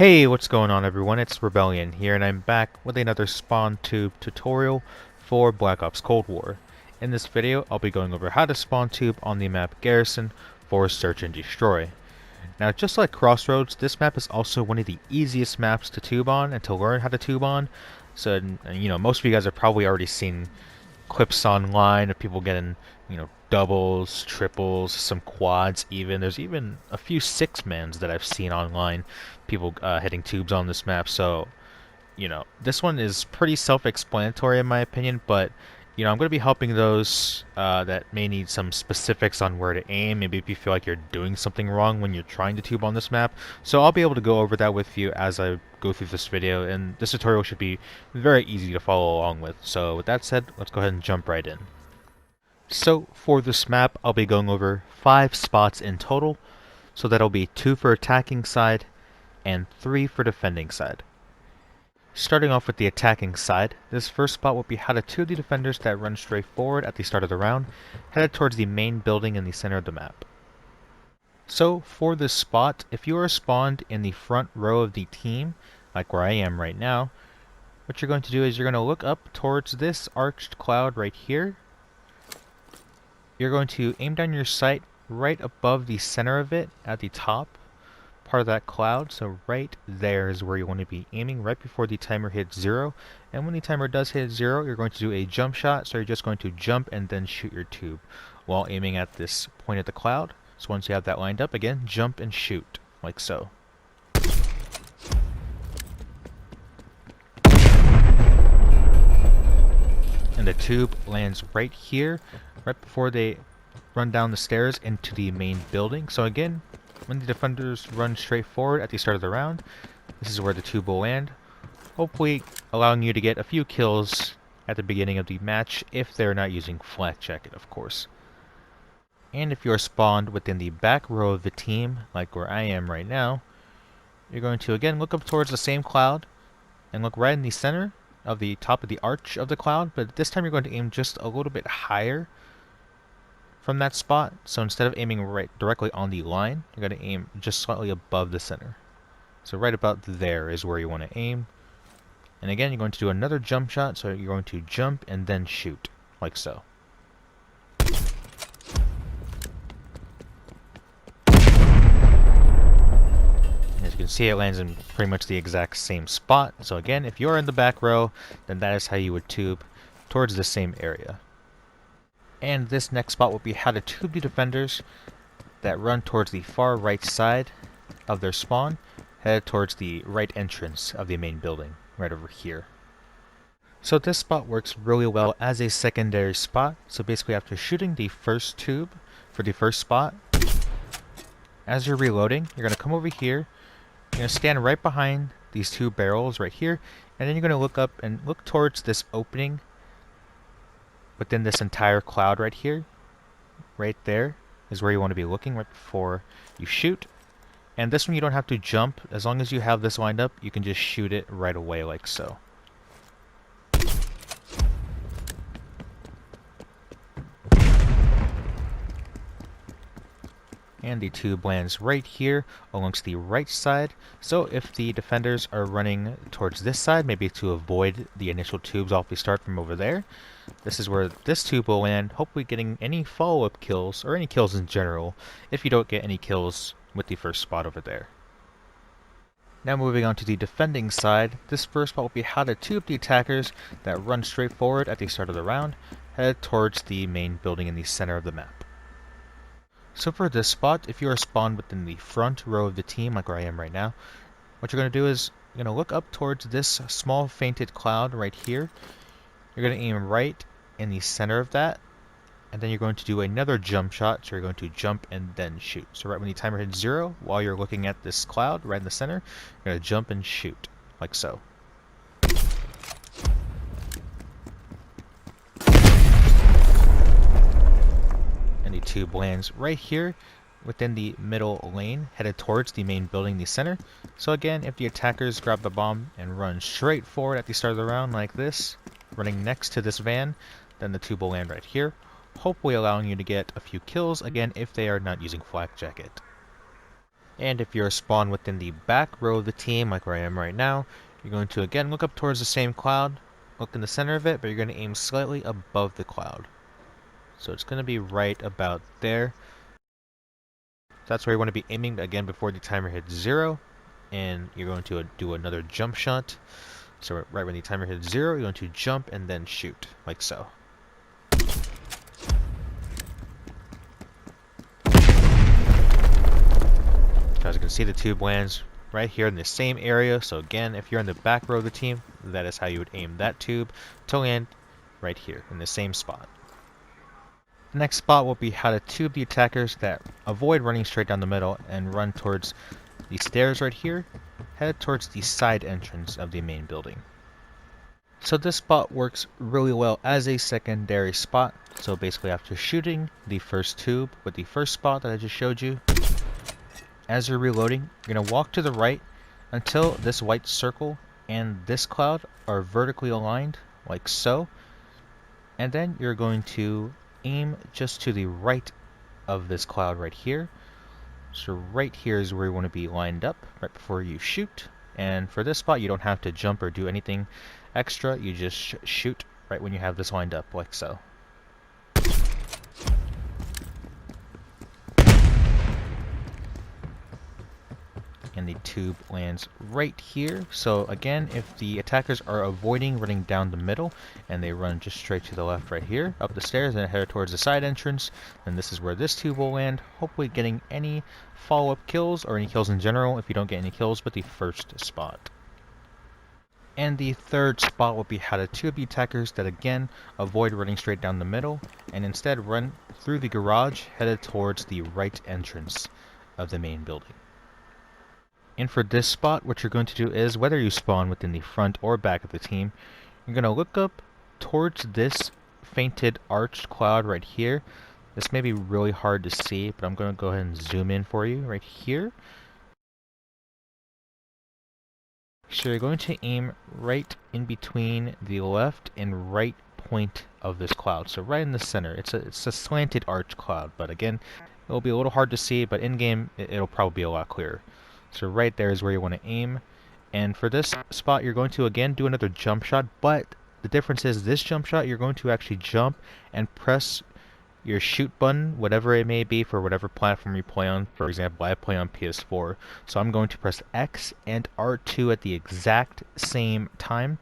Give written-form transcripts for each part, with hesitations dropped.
Hey, what's going on everyone? It's Rebellion here and I'm back with another spawn tube tutorial for Black Ops Cold War. In this video, I'll be going over how to spawn tube on the map Garrison for Search and Destroy. Now, just like Crossroads, this map is also one of the easiest maps to tube on and to learn how to tube on. So, most of you guys have probably already seen clips online of people getting, doubles, triples, some quads even. There's even a few six-mans that I've seen online, people hitting tubes on this map. So, this one is pretty self-explanatory in my opinion, but, I'm going to be helping those that may need some specifics on where to aim, maybe if you feel like you're doing something wrong when you're trying to tube on this map. So I'll be able to go over that with you as I go through this video, and this tutorial should be very easy to follow along with. So with that said, let's go ahead and jump right in. So for this map, I'll be going over 5 spots in total, so that'll be 2 for attacking side and 3 for defending side. Starting off with the attacking side, this first spot will be how to tube the defenders that run straight forward at the start of the round, headed towards the main building in the center of the map. So for this spot, if you are spawned in the front row of the team, like where I am right now, what you're going to do is you're going to look up towards this arched cloud right here. You're going to aim down your sight right above the center of it at the top part of that cloud, so right there is where you want to be aiming, right before the timer hits 0. And when the timer does hit 0, you're going to do a jump shot, so you're just going to jump and then shoot your tube while aiming at this point of the cloud. So once you have that lined up, again, jump and shoot, like so. And the tube lands right here, right before they run down the stairs into the main building. So again, when the defenders run straight forward at the start of the round, this is where the tube will land, hopefully allowing you to get a few kills at the beginning of the match if they're not using flak jacket, of course. And if you're spawned within the back row of the team, like where I am right now, you're going to again look up towards the same cloud and look right in the center of the top of the arch of the cloud, but this time you're going to aim just a little bit higher from that spot. So instead of aiming right directly on the line, you're going to aim just slightly above the center. So right about there is where you want to aim. And again, you're going to do another jump shot, so you're going to jump and then shoot, like so. As you can see, it lands in pretty much the exact same spot. So again, if you're in the back row, then that is how you would tube towards the same area. And this next spot will be how to tube the defenders that run towards the far right side of their spawn, headed towards the right entrance of the main building, right over here. So this spot works really well as a secondary spot. So basically after shooting the first tube for the first spot, as you're reloading, you're going to come over here, you're going to stand right behind these 2 barrels right here, and then you're going to look up and look towards this opening within this entire cloud right here. Right there is where you want to be looking right before you shoot. And this one you don't have to jump. As long as you have this lined up, you can just shoot it right away like so. And the tube lands right here amongst the right side. So if the defenders are running towards this side, maybe to avoid the initial tubes off the start from over there, this is where this tube will land, hopefully getting any follow-up kills, or any kills in general, if you don't get any kills with the first spot over there. Now moving on to the defending side, this first spot will be how to tube the attackers that run straight forward at the start of the round, headed towards the main building in the center of the map. So for this spot, if you are spawned within the front row of the team, like where I am right now, what you're going to do is you're going to look up towards this small fainted cloud right here. You're going to aim right in the center of that, and then you're going to do another jump shot, so you're going to jump and then shoot. So right when the timer hits 0, while you're looking at this cloud right in the center, you're going to jump and shoot, like so. And the tube lands right here within the middle lane, headed towards the main building in the center. So again, if the attackers grab the bomb and run straight forward at the start of the round like this, running next to this van, then the tube will land right here, hopefully allowing you to get a few kills, again, if they are not using flak jacket. And if you're spawned within the back row of the team, like where I am right now, you're going to again look up towards the same cloud, look in the center of it, but you're going to aim slightly above the cloud. So it's going to be right about there. That's where you want to be aiming again before the timer hits 0. And you're going to do another jump shot. So right when the timer hits 0, you're going to jump and then shoot, like so. As you can see, the tube lands right here in the same area. So again, if you're in the back row of the team, that is how you would aim that tube to land right here in the same spot. The next spot will be how to tube the attackers that avoid running straight down the middle and run towards the stairs right here, headed towards the side entrance of the main building. So this spot works really well as a secondary spot. So basically after shooting the first tube with the first spot that I just showed you, as you're reloading, you're going to walk to the right until this white circle and this cloud are vertically aligned, like so. And then you're going to aim just to the right of this cloud right here. So right here is where you want to be lined up right before you shoot. And for this spot, you don't have to jump or do anything extra. You just shoot right when you have this lined up, like so. And the tube lands right here. So again, if the attackers are avoiding running down the middle and they run just straight to the left right here, up the stairs and head towards the side entrance, then this is where this tube will land, hopefully getting any follow-up kills or any kills in general if you don't get any kills, but the first spot. And the third spot will be how to tube the attackers that again avoid running straight down the middle and instead run through the garage headed towards the right entrance of the main building. And for this spot, what you're going to do is, whether you spawn within the front or back of the team, you're going to look up towards this fainted arched cloud right here. This may be really hard to see, but I'm going to go ahead and zoom in for you right here. So you're going to aim right in between the left and right point of this cloud. So right in the center. It's a slanted arch cloud, but again, it'll be a little hard to see, but in-game, it'll probably be a lot clearer. So right there is where you want to aim. And for this spot, you're going to again do another jump shot, but the difference is this jump shot, you're going to actually jump and press your shoot button, whatever it may be for whatever platform you play on. For example, I play on PS4, so I'm going to press X and R2 at the exact same time.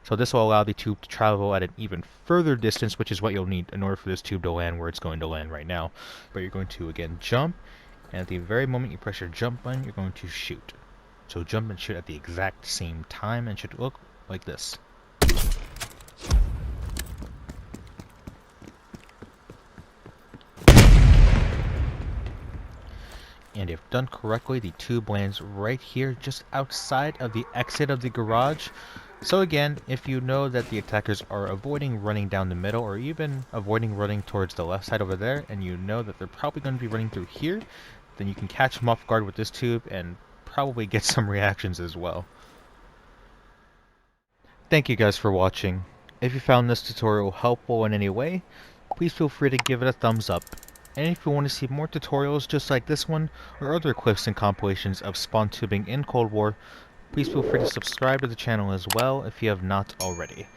So this will allow the tube to travel at an even further distance, which is what you'll need in order for this tube to land where it's going to land right now. But you're going to again jump, and at the very moment you press your jump button, you're going to shoot. So jump and shoot at the exact same time, and should look like this. And if done correctly, the tube lands right here, just outside of the exit of the garage. So again, if you know that the attackers are avoiding running down the middle, or even avoiding running towards the left side over there, and you know that they're probably going to be running through here, then you can catch them off guard with this tube and probably get some reactions as well. Thank you guys for watching. If you found this tutorial helpful in any way, please feel free to give it a thumbs up. And if you want to see more tutorials just like this one, or other clips and compilations of spawn tubing in Cold War, please feel free to subscribe to the channel as well if you have not already.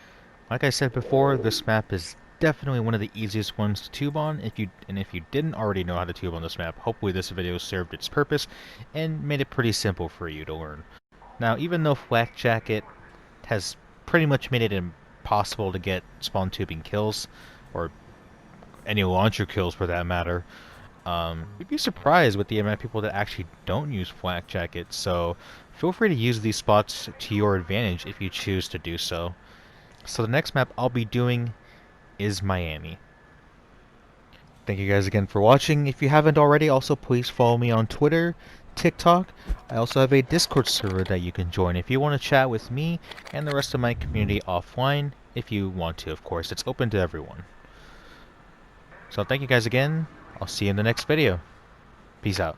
Like I said before, this map is definitely one of the easiest ones to tube on. If you didn't already know how to tube on this map, hopefully this video served its purpose and made it pretty simple for you to learn. Now, even though Flak Jacket has pretty much made it impossible to get spawn tubing kills, or any launcher kills for that matter, you'd be surprised with the amount of people that actually don't use Flak Jacket, so feel free to use these spots to your advantage if you choose to do so. So the next map I'll be doing is Miami. Thank you guys again for watching. If you haven't already, also please follow me on Twitter, TikTok. I also have a Discord server that you can join if you want to chat with me and the rest of my community offline. If you want to, of course, it's open to everyone. So thank you guys again. I'll see you in the next video. Peace out.